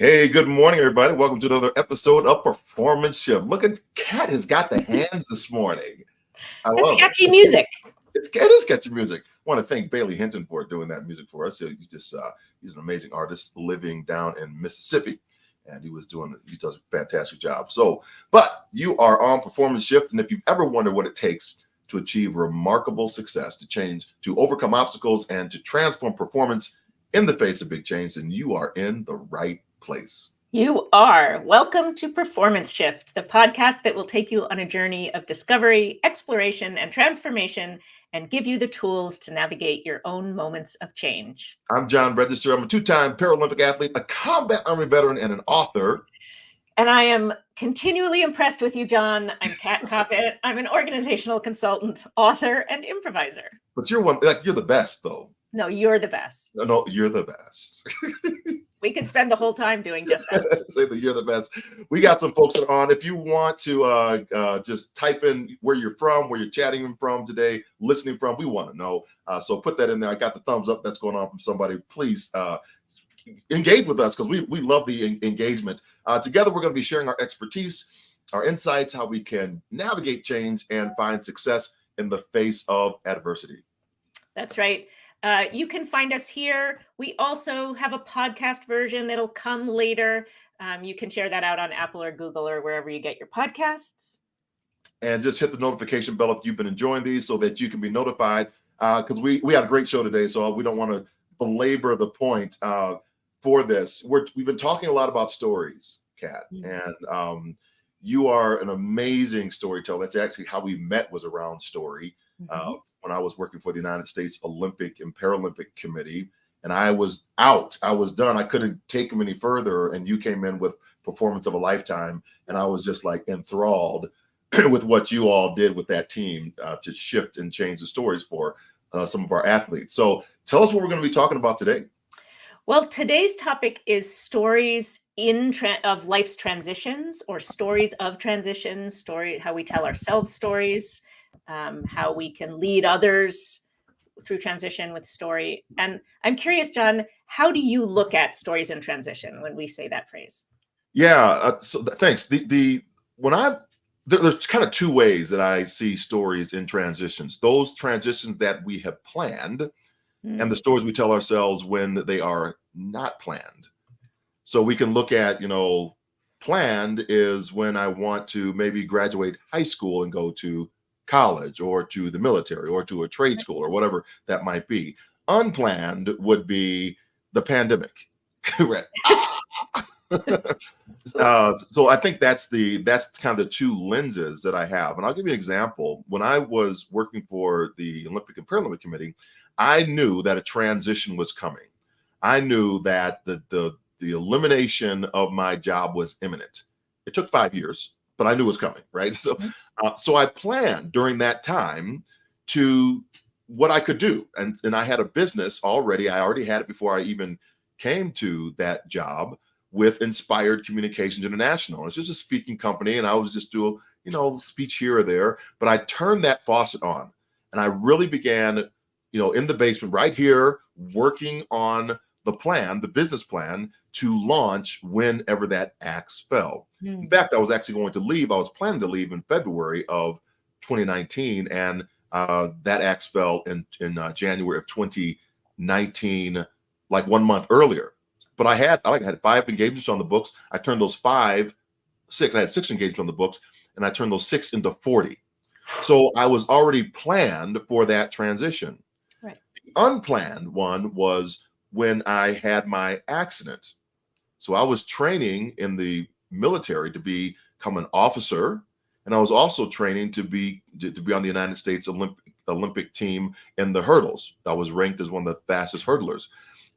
Hey, good morning, everybody. Welcome to another episode of Performance Shift. Look at Kat has got the hands this morning. I That's love it. catchy music. It is catchy music. I want to thank Bailey Hinton for doing that music for us. He's an amazing artist living down in Mississippi, and he does a fantastic job. But you are on Performance Shift, and if you've ever wondered what it takes to achieve remarkable success, to overcome obstacles, and to transform performance in the face of big change, then you are in the right place. You are. Welcome to Performance Shift, the podcast that will take you on a journey of discovery, exploration, and transformation, and give you the tools to navigate your own moments of change. I'm John Register. I'm a two-time Paralympic athlete, a combat Army veteran, and an author. And I am continually impressed with you, John. I'm Kat Koppett. I'm an organizational consultant, author, and improviser. But you're the best, though. No, you're the best. No, you're the best. We could spend the whole time doing just that. Say that you're the best. We got some folks that are on. If you want to just type in where you're from, where you're chatting from today, listening from, we want to know. So put that in there. I got the thumbs up that's going on from somebody. Please engage with us because we love the engagement. Together, we're going to be sharing our expertise, our insights, how we can navigate change and find success in the face of adversity. That's right. You can find us here. We also have a podcast version that'll come later. You can share that out on Apple or Google or wherever you get your podcasts. And just hit the notification bell if you've been enjoying these so that you can be notified because we had a great show today. So we don't want to belabor the point for this. We've been talking a lot about stories, Kat, and you are an amazing storyteller. That's actually how we met, was around story. When I was working for the United States Olympic and Paralympic Committee, and I was out. I was done. I couldn't take them any further. And you came in with Performance of a Lifetime, and I was just like enthralled with what you all did with that team to shift and change the stories for some of our athletes. So tell us what we're going to be talking about today. Well, today's topic is stories of life's transitions, or stories of transitions, how we tell ourselves stories. How we can lead others through transition with story. And I'm curious, John, how do you look at stories in transition when we say that phrase? Yeah, thanks. There's kind of two ways that I see stories in transitions. Those transitions that we have planned and the stories we tell ourselves when they are not planned. So we can look at, planned is when I want to maybe graduate high school and go to college or to the military or to a trade school or whatever that might be. Unplanned would be the pandemic. So I think that's kind of the two lenses that I have. And I'll give you an example. When I was working for the Olympic and Paralympic Committee, I knew that a transition was coming. I knew that the elimination of my job was imminent. It took 5 years, but I knew it was coming, right? So I planned during that time to what I could do. And I had a business already. I already had it before I even came to that job with Inspired Communications International. It's just a speaking company, and I was just doing, speech here or there. But I turned that faucet on, and I really began, in the basement right here, working on the business plan to launch whenever that axe fell. In fact, I was actually going to leave. I was planning to leave in February of 2019, and that axe fell in January of 2019, like 1 month earlier. But I had 5 engagements on the books. I turned those 6. I had 6 engagements on the books, and I turned those 6 into 40. So I was already planned for that transition. Right. The unplanned one was when I had my accident. So I was training in the military to become an officer, and I was also training to be on the United States Olympic team in the hurdles. I was ranked as one of the fastest hurdlers.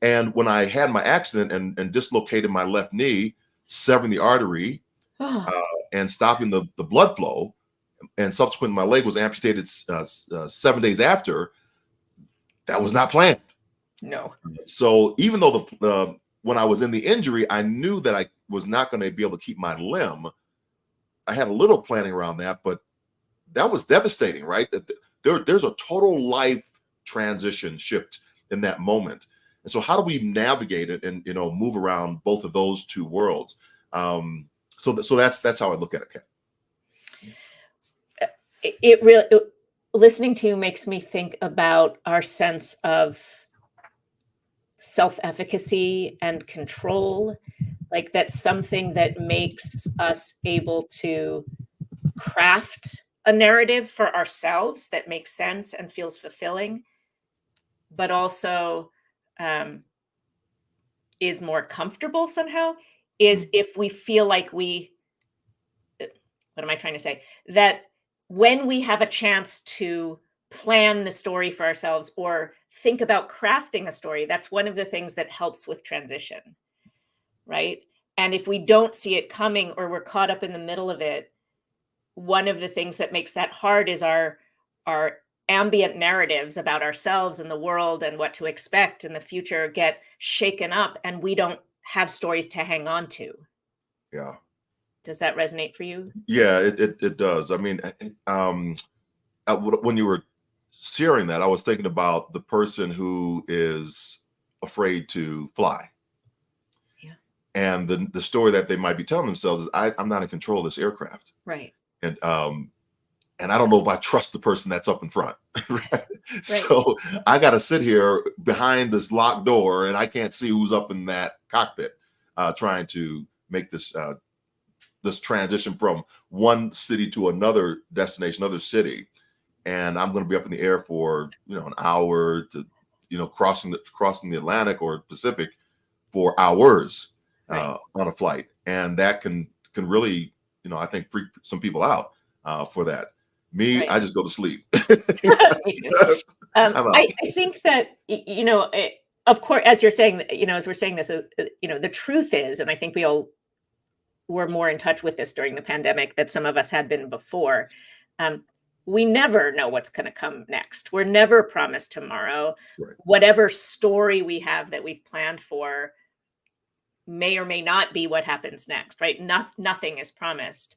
And when I had my accident and dislocated my left knee, severing the artery and stopping the blood flow, and subsequently my leg was amputated 7 days after, that was not planned. No. So even though when I was in the injury, I knew that I was not going to be able to keep my limb. I had a little planning around that, but that was devastating, right? There's a total life transition shift in that moment. And so how do we navigate it and, move around both of those two worlds? So that's how I look at it, Kat. It really, listening to you makes me think about our sense of self-efficacy and control. Like that's something that makes us able to craft a narrative for ourselves that makes sense and feels fulfilling, but also is more comfortable somehow, is if we feel like what am I trying to say? That when we have a chance to plan the story for ourselves or think about crafting a story, that's one of the things that helps with transition, right? And if we don't see it coming or we're caught up in the middle of it, one of the things that makes that hard is our ambient narratives about ourselves and the world and what to expect in the future get shaken up, and we don't have stories to hang on to. Yeah. Does that resonate for you? Yeah, it does. I mean, when you were sharing that, I was thinking about the person who is afraid to fly. Yeah. And the story that they might be telling themselves is, I'm not in control of this aircraft. Right. And I don't know if I trust the person that's up in front. Right? So I got to sit here behind this locked door, and I can't see who's up in that cockpit, trying to make this transition from one city to another destination, another city. And I'm going to be up in the air for an hour to crossing the Atlantic or Pacific for hours on a flight, and that can really I think freak some people out for that. Me, I just go to sleep. Me too. I think that of course, as you're saying, as we're saying this, the truth is, and I think we all were more in touch with this during the pandemic that some of us had been before. We never know what's going to come next. We're never promised tomorrow. Right. Whatever story we have that we've planned for may or may not be what happens next, right? Nothing is promised.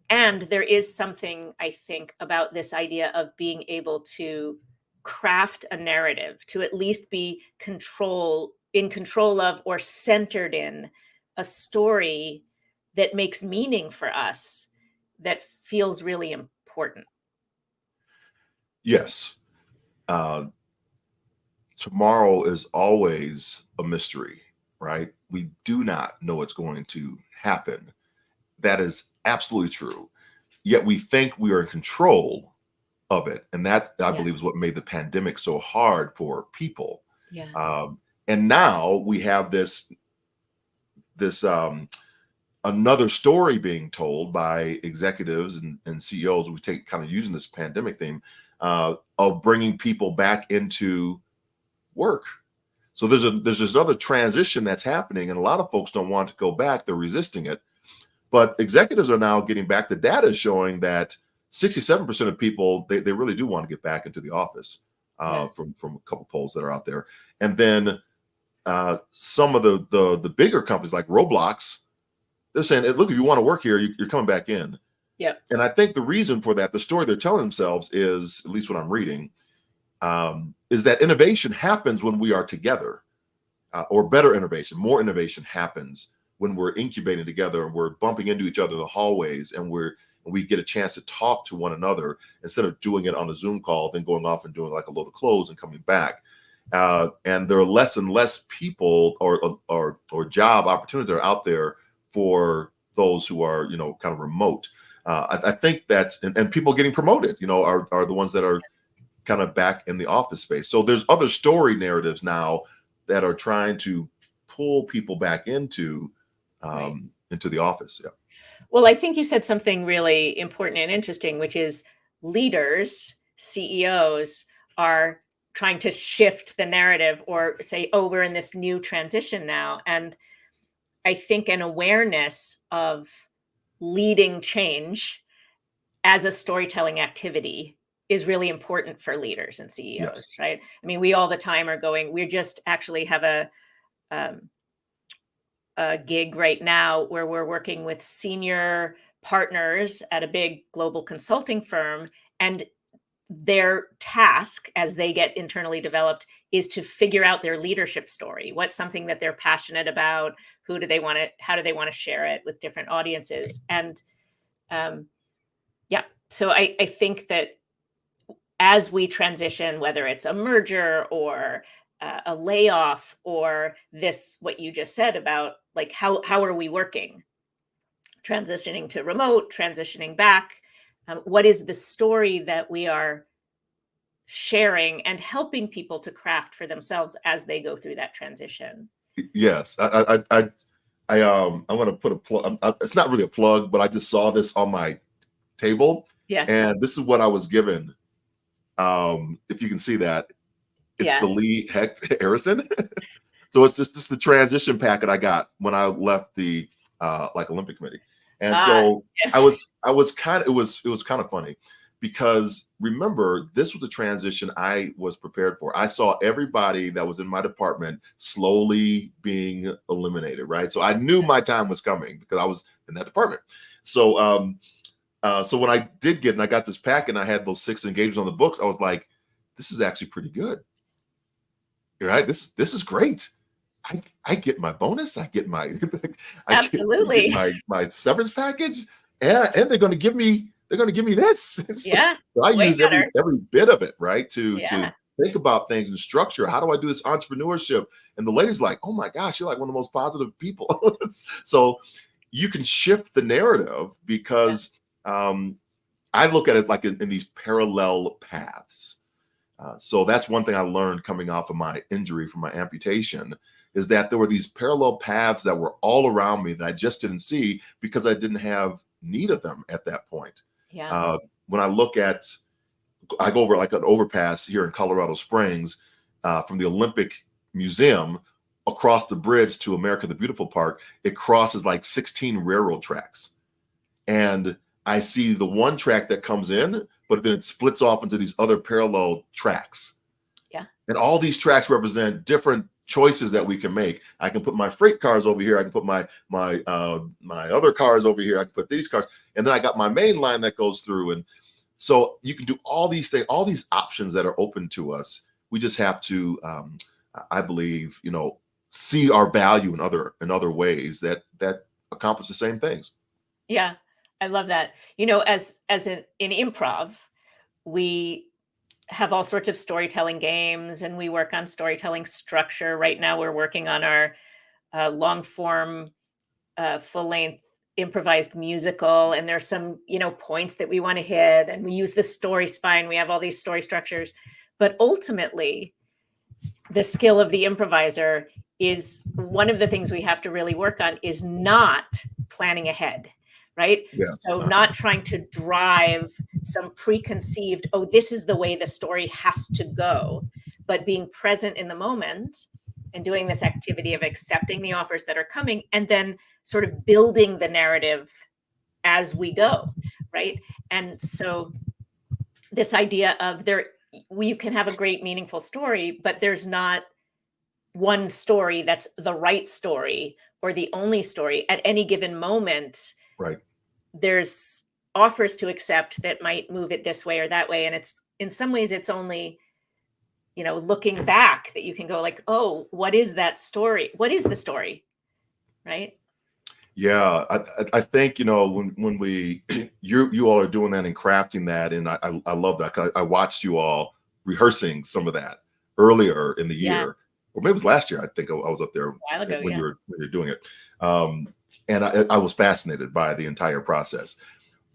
And there is something, I think, about this idea of being able to craft a narrative, to at least be in control of or centered in a story that makes meaning for us, that feels really important. Yes. Tomorrow is always a mystery, right? We do not know what's going to happen. That is absolutely true. Yet we think we are in control of it. And that, I believe, is what made the pandemic so hard for people. Yeah. And now we have this another story being told by executives and CEOs. We take kind of using this pandemic theme of bringing people back into work. So there's this other transition that's happening, and a lot of folks don't want to go back. They're resisting it. But executives are now getting back. The data is showing that 67% of people, they really do want to get back into the office, from a couple polls that are out there. And then some of the bigger companies like Roblox, they're saying, look, if you want to work here, you're coming back in. Yeah. And I think the reason for that, the story they're telling themselves is, at least what I'm reading, is that innovation happens when we are together, or better innovation, more innovation happens when we're incubating together and we're bumping into each other in the hallways, and we get a chance to talk to one another instead of doing it on a Zoom call, then going off and doing like a load of clothes and coming back. And there are less and less people or job opportunities that are out there for those who are kind of remote. I think that's and people getting promoted are the ones that are kind of back in the office space. So there's other story narratives now that are trying to pull people back into the office. Yeah. Well, I think you said something really important and interesting, which is leaders, CEOs are trying to shift the narrative or say, oh, we're in this new transition now. And I think an awareness of leading change as a storytelling activity is really important for leaders and CEOs, right? I mean, we all the time are going, we just actually have a gig right now where we're working with senior partners at a big global consulting firm, and their task as they get internally developed is to figure out their leadership story. What's something that they're passionate about? How do they want to share it with different audiences? And yeah, so I think that as we transition, whether it's a merger or a layoff or this, what you just said about like, how are we working? Transitioning to remote, transitioning back. What is the story that we are sharing and helping people to craft for themselves as they go through that transition? Yes, I want to put a plug. It's not really a plug, but I just saw this on my table, Yeah. and this is what I was given. If you can see that, it's Yeah. the Lee Hecht Harrison. So it's just the transition packet I got when I left the like Olympic committee. And so Yes. I was kind of, it was kind of funny because remember, this was a transition I was prepared for. I saw everybody that was in my department slowly being eliminated, right? So I knew my time was coming because I was in that department. So so when I did get, and I got this packet and I had those 6 engagements on the books, I was like, this is actually pretty good. Right? This is great. I get my bonus. I get my Absolutely. get my severance package, and they're going to give me this. Yeah. So I Way use better. every bit of it, right? To Yeah. think about things and structure. How do I do this entrepreneurship? And the lady's like, oh my gosh, you're like one of the most positive people. So you can shift the narrative because I look at it like in these parallel paths. So that's one thing I learned coming off of my injury from my amputation is that there were these parallel paths that were all around me that I just didn't see because I didn't have need of them at that point. Yeah. When I go over like an overpass here in Colorado Springs from the Olympic Museum across the bridge to America the Beautiful Park, it crosses like 16 railroad tracks. And I see the one track that comes in, but then it splits off into these other parallel tracks. Yeah. And all these tracks represent different choices that we can make. I can put my freight cars over here. I can put my other cars over here. I can put these cars. And then I got my main line that goes through. And so you can do all these things, all these options that are open to us. We just have to, I believe, see our value in other ways that accomplish the same things. Yeah. I love that. As in improv, we have all sorts of storytelling games and we work on storytelling structure. Right now, we're working on our long form, full length improvised musical. And there's some, points that we want to hit. And we use the story spine. We have all these story structures. But ultimately, the skill of the improviser is one of the things we have to really work on is not planning ahead. Right? Yes. So not trying to drive some preconceived, oh, this is the way the story has to go, but being present in the moment and doing this activity of accepting the offers that are coming and then sort of building the narrative as we go, right? And so this idea of you can have a great, meaningful story, but there's not one story that's the right story or the only story at any given moment. Right. There's offers to accept that might move it this way or that way. And it's in some ways it's only, looking back that you can go like, oh, what is that story? What is the story? Right. Yeah. I think, when we, you all are doing that and crafting that. And I love that. 'Cause I watched you all rehearsing some of that earlier in the year, or maybe it was last year. I think I was up there a while ago, when you were doing it. And I was fascinated by the entire process.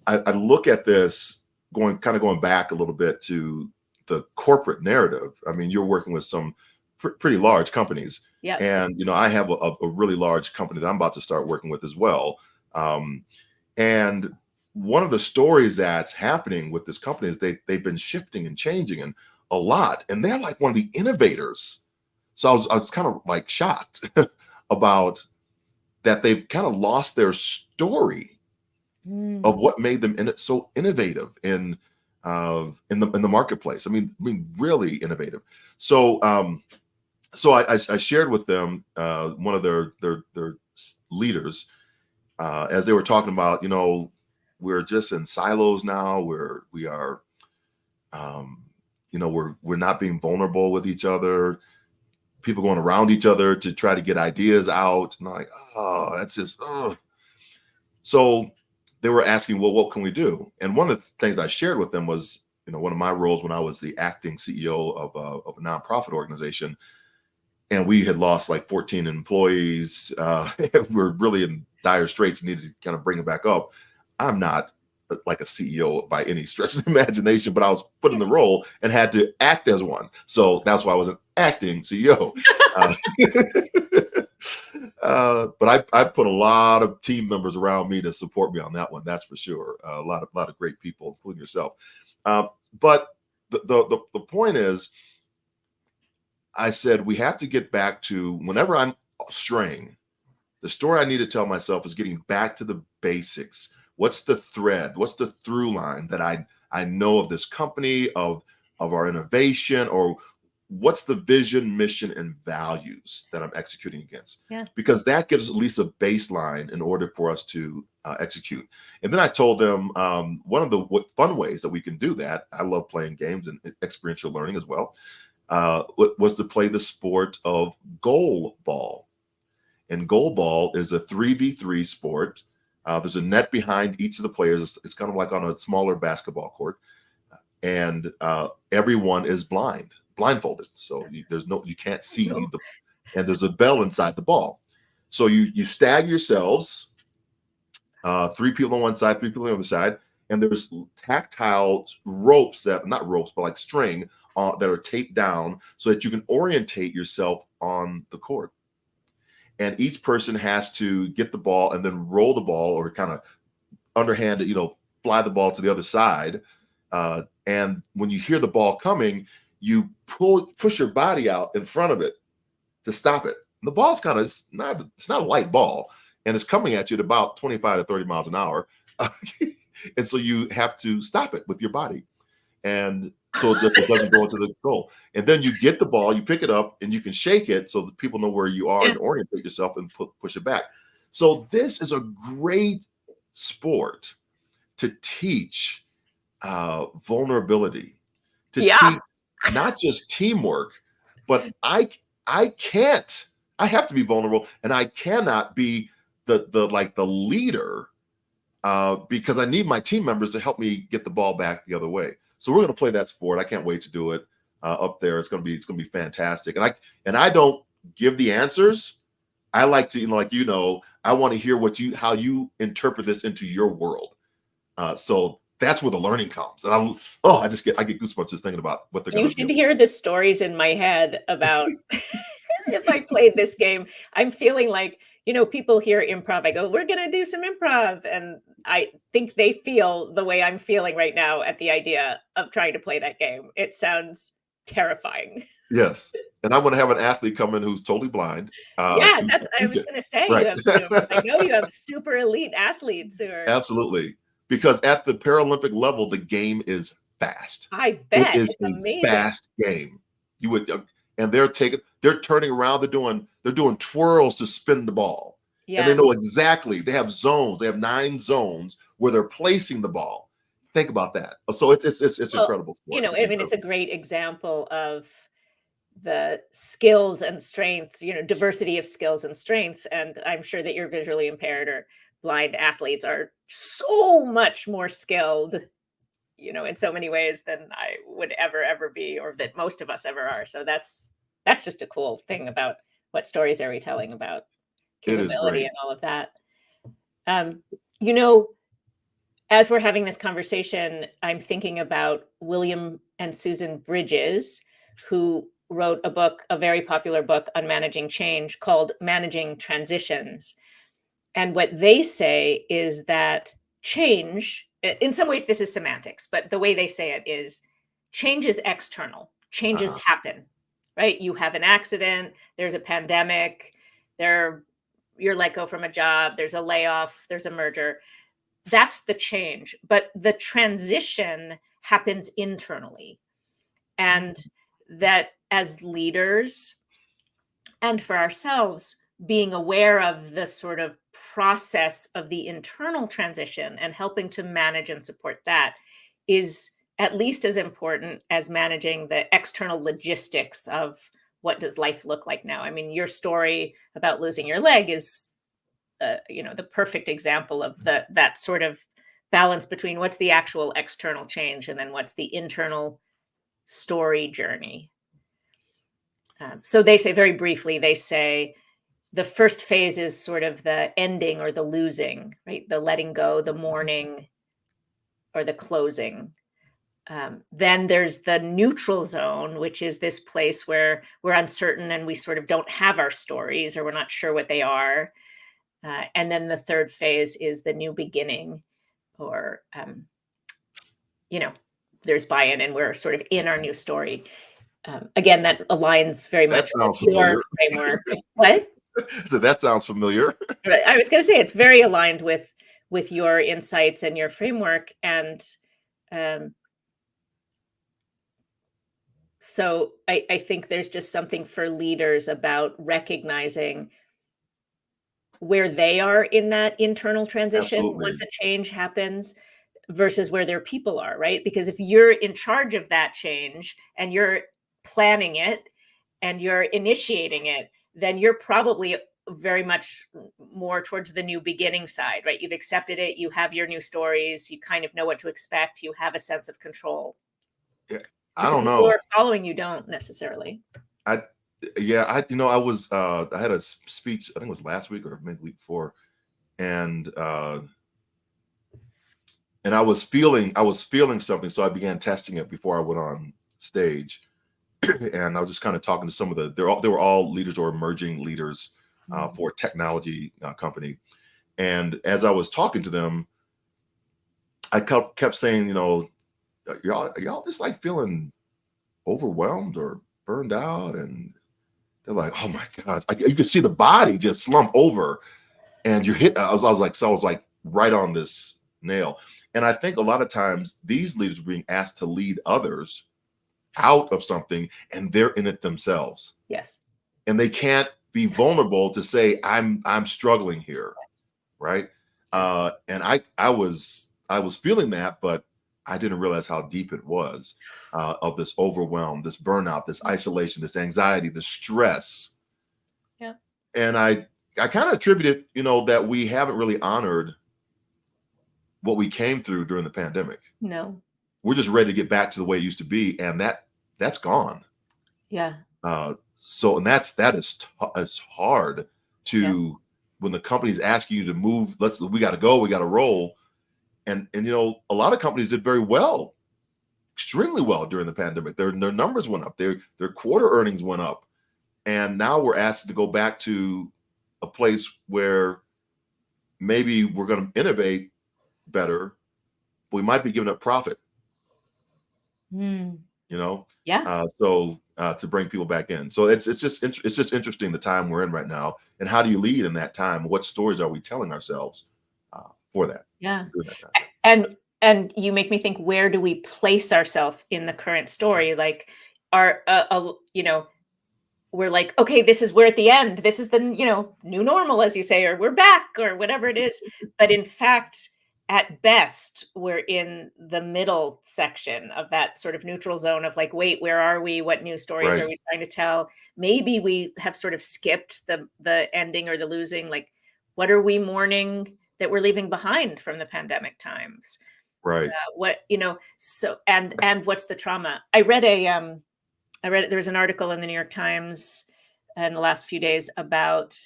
I look at this going back a little bit to the corporate narrative. I mean, you're working with some pretty large companies. Yeah. And, I have a really large company that I'm about to start working with as well. And one of the stories that's happening with this company is they've been shifting and changing and a lot. And they're like one of the innovators. So I was kind of like shocked about that they've kind of lost their story of what made them so innovative in the marketplace. I mean, really innovative. So I shared with them one of their leaders as they were talking about, we're just in silos now. We are we're not being vulnerable with each other. People going around each other to try to get ideas out. And I'm like, oh, that's just, oh. So they were asking, well, what can we do? And one of the things I shared with them was, one of my roles when I was the acting CEO of a nonprofit organization, and we had lost like 14 employees. We're really in dire straits and needed to kind of bring it back up. I'm not like a CEO by any stretch of the imagination, but I was put in the role and had to act as one. So that's why I was an acting CEO. But I put a lot of team members around me to support me on that one. That's for sure. A lot of great people, including yourself. But the point is, I said, we have to get back to, whenever I'm straying, the story I need to tell myself is getting back to the basics. What's the thread? What's the through line that I know of this company, of our innovation, or what's the vision, mission, and values that I'm executing against? Yeah. Because that gives at least a baseline in order for us to execute. And then I told them one of the fun ways that we can do that, I love playing games and experiential learning as well, was to play the sport of goal ball. And goal ball is a 3v3 sport. There's a net behind each of the players. It's kind of like on a smaller basketball court. And everyone is blindfolded. So you can't see and there's a bell inside the ball. So you stagger yourselves, 3 people on one side, 3 people on the other side. And there's tactile ropes not ropes, but like string that are taped down so that you can orientate yourself on the court. And each person has to get the ball and then roll the ball, or kind of underhanded, fly the ball to the other side. And when you hear the ball coming, you push your body out in front of it to stop it. And the ball's it's not a light ball, and it's coming at you at about 25 to 30 miles an hour. And so you have to stop it with your body. And so that it doesn't go into the goal. And then you get the ball, you pick it up, and you can shake it so that people know where you are and orientate yourself and push it back. So this is a great sport to teach vulnerability, to teach not just teamwork, but I have to be vulnerable, and I cannot be the leader because I need my team members to help me get the ball back the other way. So we're going to play that sport. I can't wait to do it up there. It's going to be fantastic. And I don't give the answers. I like to, I want to hear how you interpret this into your world. So that's where the learning comes. And I get goosebumps just thinking about what they're going to do. You should hear the stories in my head about if I played this game. I'm feeling like, people hear improv. I go, we're going to do some improv. And I think they feel the way I'm feeling right now at the idea of trying to play that game. It sounds terrifying. Yes. And I want to have an athlete come in who's totally blind. I was going to say, right. I know you have super elite athletes who are. Absolutely. Because at the Paralympic level, the game is fast. I bet. It is a fast game. And they're turning around. They're doing twirls to spin the ball. Yeah. And they know exactly. They have zones. They have 9 zones where they're placing the ball. Think about that. So it's incredible sport. It's a great example of the skills and strengths, diversity of skills and strengths. And I'm sure that your visually impaired or blind athletes are so much more skilled, in so many ways than I would ever be, or that most of us ever are. So that's just a cool thing about what stories are we telling about capability and all of that. As we're having this conversation, I'm thinking about William and Susan Bridges, who wrote a very popular book on managing change called Managing Transitions. And what they say is that change, in some ways this is semantics, but the way they say it is change is external. Changes happen, right? You have an accident, there's a pandemic, you're let go from a job, there's a layoff, there's a merger. That's the change. But the transition happens internally. And that as leaders and for ourselves, being aware of the sort of process of the internal transition and helping to manage and support that is at least as important as managing the external logistics of what does life look like now. I mean, your story about losing your leg is, the perfect example of that sort of balance between what's the actual external change and then what's the internal story journey. So they say, very briefly, they say the first phase is sort of the ending or the losing, right? The letting go, the mourning, or the closing. Then there's the neutral zone, which is this place where we're uncertain and we sort of don't have our stories, or we're not sure what they are. And then the third phase is the new beginning, or, there's buy-in and we're sort of in our new story. Again, that aligns very That much with sounds your familiar. framework. What? So that sounds familiar. Right. I was going to say it's very aligned with your insights and your framework, and so I think there's just something for leaders about recognizing where they are in that internal transition Absolutely. once a change happens versus where their people are, right? Because if you're in charge of that change and you're planning it and you're initiating it, then you're probably very much more towards the new beginning side, right? You've accepted it, you have your new stories, you kind of know what to expect, you have a sense of control. Yeah, But I the don't people who know. are following you don't necessarily. I yeah, I had a speech, I think it was last week or maybe the week before, and I was feeling something, so I began testing it before I went on stage. And I was just kind of talking to some of they were all leaders or emerging leaders for a technology company. And as I was talking to them, I kept saying, y'all just like feeling overwhelmed or burned out, and they're like, oh my God, you could see the body just slump over, and you're hit. I was like right on this nail. And I think a lot of times these leaders are being asked to lead others out of something, and they're in it themselves. Yes. And they can't be vulnerable to say, I'm struggling here. Right. Yes. And I was feeling that, but I didn't realize how deep it was, of this overwhelm, this burnout, this isolation, this anxiety, this stress. Yeah. And I kind of attribute it, that we haven't really honored what we came through during the pandemic. No. We're just ready to get back to the way it used to be, and that's gone. Yeah. So, and that is hard to, when the company's asking you to move, we got to go, we got to roll. And a lot of companies did very well, extremely well during the pandemic. Their numbers went up, their quarter earnings went up. And now we're asked to go back to a place where maybe we're going to innovate better, but we might be giving up profit. Yeah. So to bring people back in. So it's just interesting the time we're in right now, and how do you lead in that time? What stories are we telling ourselves for that? Yeah. During that time? And you make me think, where do we place ourselves in the current story? Like, we're like, okay, we're at the end. This is the, new normal, as you say, or we're back, or whatever it is. But in fact, at best, we're in the middle section of that sort of neutral zone of like, wait, where are we? What new stories Right. are we trying to tell? Maybe we have sort of skipped the ending or the losing. Like, what are we mourning that we're leaving behind from the pandemic times? Right. So, and what's the trauma? I read there was an article in the New York Times in the last few days about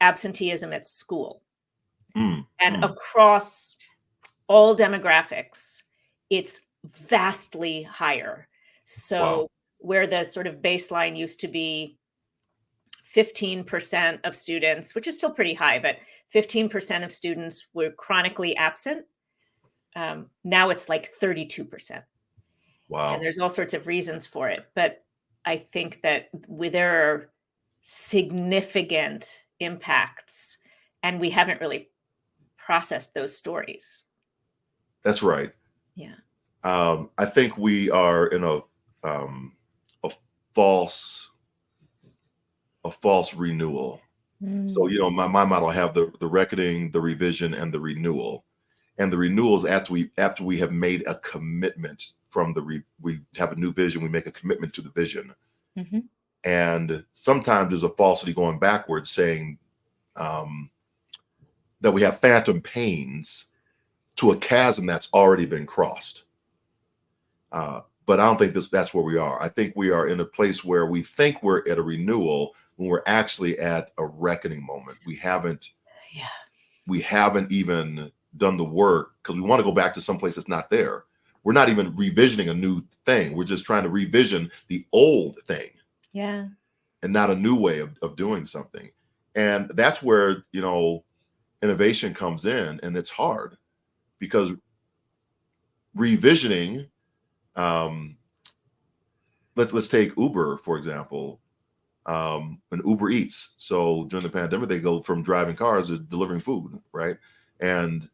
absenteeism at school. And across all demographics, it's vastly higher. So where the sort of baseline used to be 15% of students, which is still pretty high, but 15% of students were chronically absent. Now it's like 32%. Wow. And there's all sorts of reasons for it. But I think that there are significant impacts, and we haven't really processed those stories. That's right. Yeah. I think we are in a false renewal. So, my model, I have the reckoning, the revision, and the renewal. And the renewal is after we have made a commitment from we have a new vision, we make a commitment to the vision. Mm-hmm. And sometimes there's a falsity going backwards saying that we have phantom pains to a chasm that's already been crossed. But I don't think that's where we are. I think we are in a place where we think we're at a renewal when we're actually at a reckoning moment. We haven't even done the work because we want to go back to some place that's not there. We're not even revisioning a new thing. We're just trying to revision the old thing. Yeah. And not a new way of doing something. And that's where, innovation comes in, and it's hard because revisioning, let's take Uber, for example, and Uber Eats. So during the pandemic, they go from driving cars to delivering food, right? And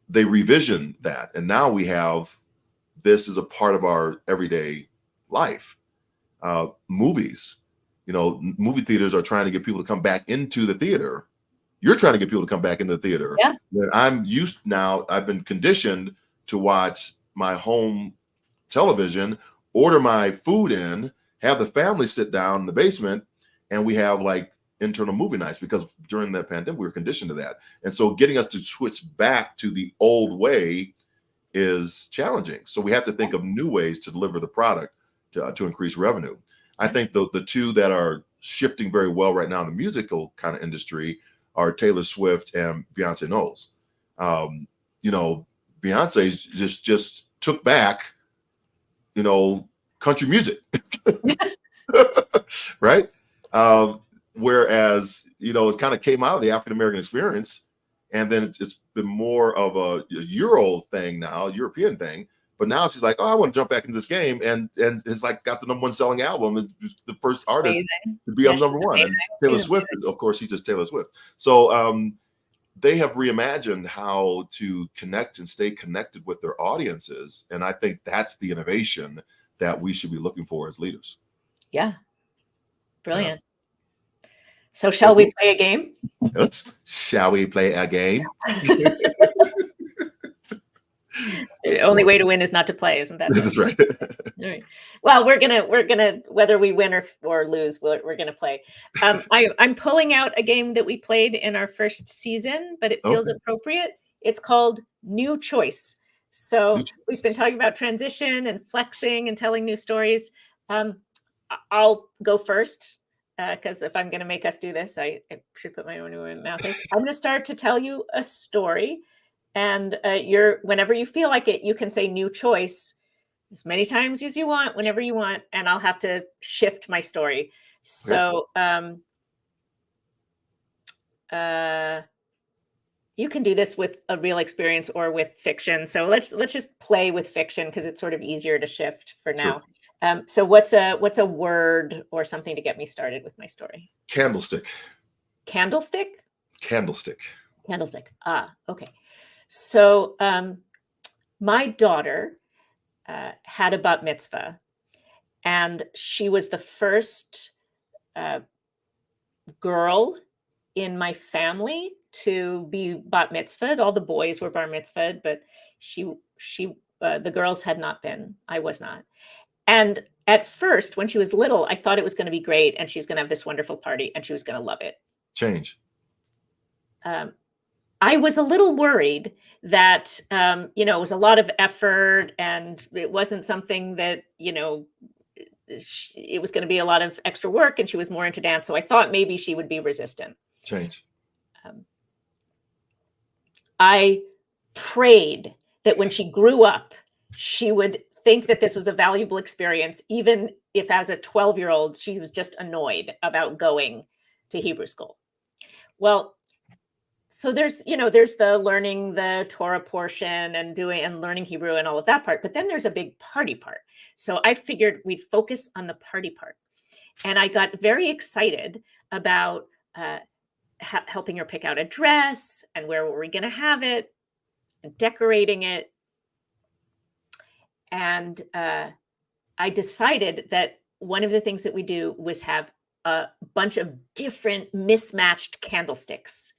they revision that. And now we have this as a part of our everyday life. Movies, movie theaters are trying to get people to come back into the theater. You're trying to get people to come back into the theater. Yeah. I've been conditioned to watch my home television, order my food in, have the family sit down in the basement, and we have like internal movie nights because during the pandemic, we were conditioned to that. And so getting us to switch back to the old way is challenging. So we have to think of new ways to deliver the product to increase revenue. I think the two that are shifting very well right now in the musical kind of industry are Taylor Swift and Beyonce Knowles. Beyonce just took back, country music, right? Whereas, it kind of came out of the African-American experience, and then it's been more of a Euro thing now, European thing. But now she's like, oh, I want to jump back into this game, and it's like got the #1 selling album, and the first artist to be on #1. And Taylor Swift, of course, she's just Taylor Swift. So they have reimagined how to connect and stay connected with their audiences, and I think that's the innovation that we should be looking for as leaders. Yeah, brilliant. Yeah. So, shall we play a game? Shall we play a game? The only way to win is not to play, isn't that? That's right. All right. Well, we're gonna whether we win or lose, we're gonna play. I'm pulling out a game that we played in our first season, but it feels appropriate. It's called New Choice. So we've been talking about transition and flexing and telling new stories. I'll go first because if I'm going to make us do this, I should put my own in my mouth. I'm going to start to tell you a story. And whenever you feel like it, you can say new choice as many times as you want, whenever you want, and I'll have to shift my story. So you can do this with a real experience or with fiction. So let's just play with fiction because it's sort of easier to shift for now. Sure. So what's a word or something to get me started with my story? Candlestick. Candlestick? Candlestick. Candlestick. Okay. So my daughter had a bat mitzvah, and she was the first girl in my family to be bat mitzvahed. All the boys were bar mitzvahed, but the girls had not been. I was not. And at first, when she was little, I thought it was going to be great, and she was going to have this wonderful party, and she was going to love it. Change. I was a little worried that, it was a lot of effort and it wasn't something that, it was going to be a lot of extra work and she was more into dance. So I thought maybe she would be resistant. Change. I prayed that when she grew up, she would think that this was a valuable experience, even if as a 12-year-old, she was just annoyed about going to Hebrew school. Well, so there's the learning the Torah portion and learning Hebrew and all of that part, but then there's a big party part. So I figured we'd focus on the party part. And I got very excited about helping her pick out a dress and where were we going to have it and decorating it. And I decided that one of the things that we do was have a bunch of different mismatched candlesticks.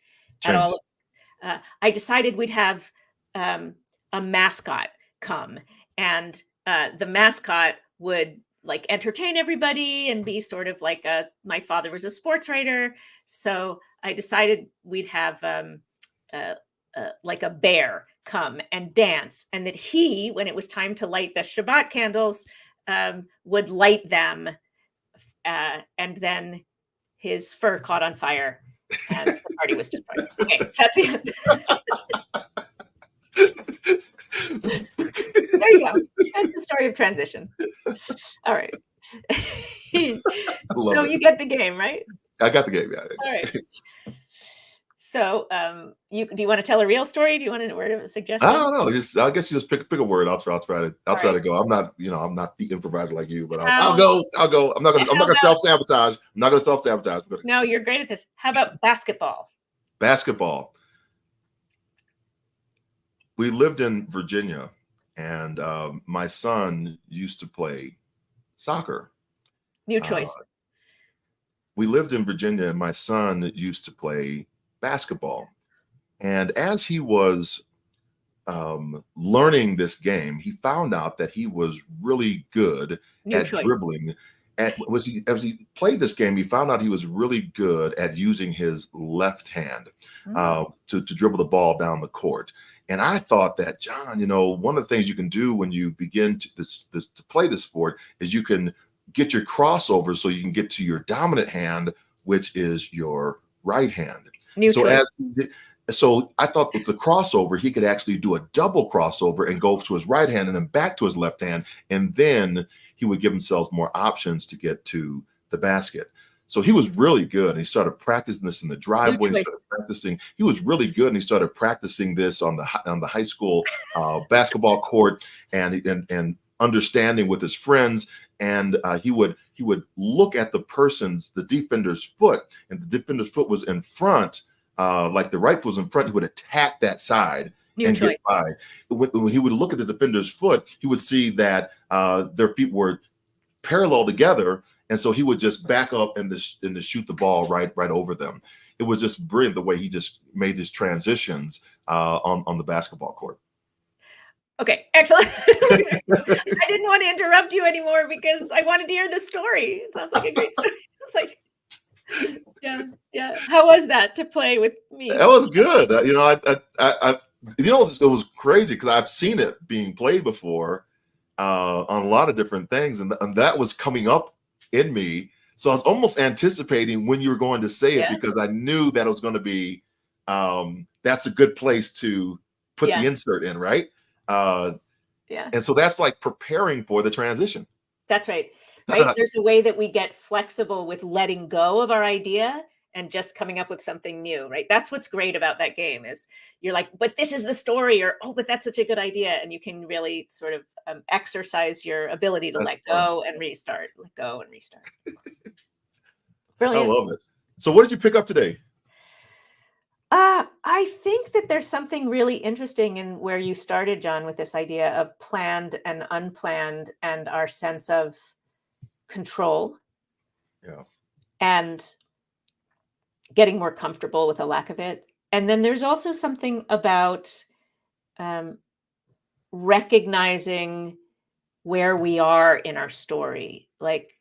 I decided we'd have a mascot come, and the mascot would like entertain everybody and be sort of like my father was a sports writer. So I decided we'd have like a bear come and dance, and that he, when it was time to light the Shabbat candles, would light them, and then his fur caught on fire and the party was destroyed. Okay, that's the end. There you go. That's the story of transition. All right. So you get the game, right? I got the game. Yeah. All right. So, do you want to tell a real story? Do you want to word of a suggestion? I don't know. I guess you just pick a word. I'll try to go. I'm not the improviser like you, but I'll go. I'm not gonna self-sabotage. I'm not gonna self-sabotage. No, you're great at this. How about basketball? Basketball. We lived in Virginia, and my son used to play soccer. New choice. We lived in Virginia, and my son used to play basketball. And as he was learning this game, he found out that he was really good at dribbling. As he played this game, he found out he was really good at using his left hand to dribble the ball down the court. And I thought that, John, one of the things you can do when you begin to play this sport is you can get your crossover so you can get to your dominant hand, which is your right hand. So I thought with the crossover, he could actually do a double crossover and go to his right hand and then back to his left hand. And then he would give himself more options to get to the basket. So he was really good. And he started practicing this in the driveway. He was really good. And he started practicing this on the high school basketball court and understanding with his friends. And he would look at the defender's foot, and the defender's foot was in front, like the right foot was in front. He would attack that side and get by. When he would look at the defender's foot, he would see that their feet were parallel together, and so he would just back up and to shoot the ball right over them. It was just brilliant the way he just made these transitions on the basketball court. Okay, excellent. I didn't want to interrupt you anymore because I wanted to hear the story. It sounds like a great story. It's like, yeah. How was that to play with me? That was good. It was crazy because I've seen it being played before on a lot of different things, and that was coming up in me. So I was almost anticipating when you were going to say it because I knew that it was going to be that's a good place to put the insert in, right? And so that's like preparing for the transition. That's right. There's a way that we get flexible with letting go of our idea and just coming up with something new, right? That's what's great about that game is you're like, but this is the story, or, oh, but that's such a good idea. And you can really sort of exercise your ability to let go and restart, let go and restart. Brilliant. I love it. So what did you pick up today? I think that there's something really interesting in where you started, John, with this idea of planned and unplanned and our sense of control. Yeah. And getting more comfortable with the lack of it. And then there's also something about recognizing where we are in our story. Like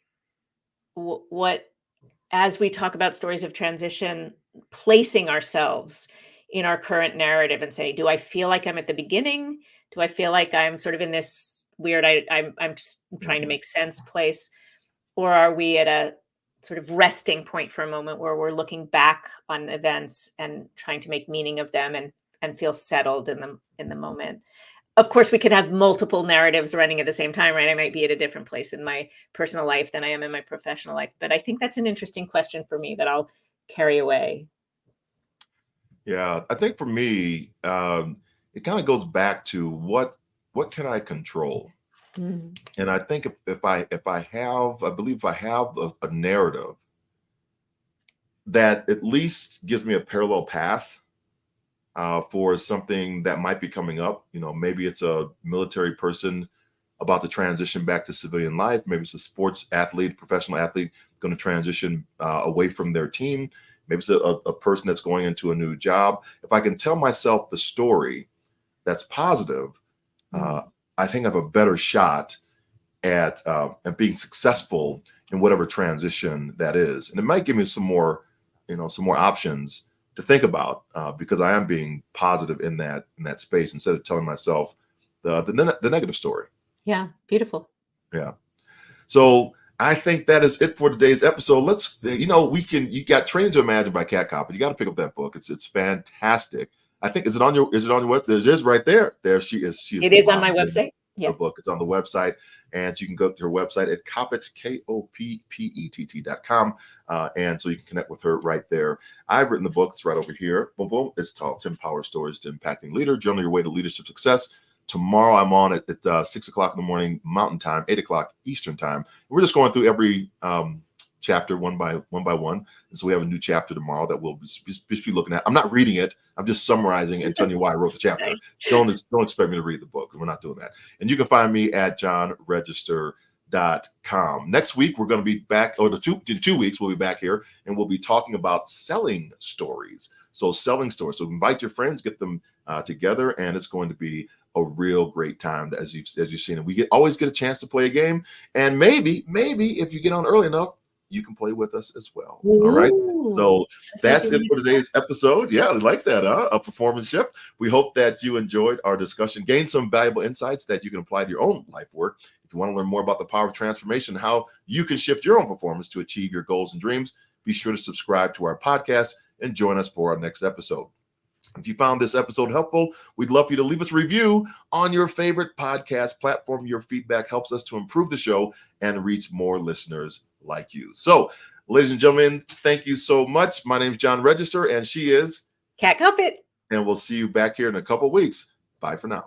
as we talk about stories of transition, placing ourselves in our current narrative and say, do I feel like I'm at the beginning? Do I feel like I'm sort of in this weird, I'm just trying to make sense place? Or are we at a sort of resting point for a moment where we're looking back on events and trying to make meaning of them and feel settled in the moment? Of course, we could have multiple narratives running at the same time, right? I might be at a different place in my personal life than I am in my professional life. But I think that's an interesting question for me that I'll carry away. Yeah, I think for me, it kind of goes back to what can I control? Mm-hmm. And I think if I have a narrative that at least gives me a parallel path for something that might be coming up, maybe it's a military person about to transition back to civilian life. Maybe it's a sports athlete, professional athlete going to transition away from their team. Maybe it's a person that's going into a new job. If I can tell myself the story that's positive, I think I have a better shot at being successful in whatever transition that is. And it might give me some more options to think about because I am being positive in that space instead of telling myself the negative story. Yeah, beautiful. Yeah. So I think that is it for today's episode. You got Training to Imagine by Kat Koppett. You got to pick up that book. It's fantastic. I think is it on your website? It is right there. There she is. It is on my website. Yeah. The book. It's on the website. And you can go to her website at Koppett, KOPPETT.com. And so you can connect with her right there. I've written the book. It's right over here. Boom, boom. It's called 10 Power Stories to Impacting Leader. Journal your way to leadership success. Tomorrow I'm on at 6 o'clock in the morning, Mountain Time, 8 o'clock Eastern Time. We're just going through every chapter one by one. And so we have a new chapter tomorrow that we'll just be looking at. I'm not reading it. I'm just summarizing and telling you why I wrote the chapter. Nice. Don't expect me to read the book. We're not doing that. And you can find me at johnregister.com. Next week, we're going to be back, or in 2 weeks, we'll be back here, and we'll be talking about selling stories. So selling stories. So invite your friends, get them together, and it's going to be a real great time as you've seen. And we always get a chance to play a game. And maybe if you get on early enough, you can play with us as well. Ooh, all right. So that's it for today's episode. Yeah, I like that. A performance shift. We hope that you enjoyed our discussion, gained some valuable insights that you can apply to your own life work. If you want to learn more about the power of transformation, how you can shift your own performance to achieve your goals and dreams, be sure to subscribe to our podcast and join us for our next episode. If you found this episode helpful, we'd love for you to leave us a review on your favorite podcast platform. Your feedback helps us to improve the show and reach more listeners like you. So, ladies and gentlemen, thank you so much. My name is John Register, and she is Kat Koppett. And we'll see you back here in a couple of weeks. Bye for now.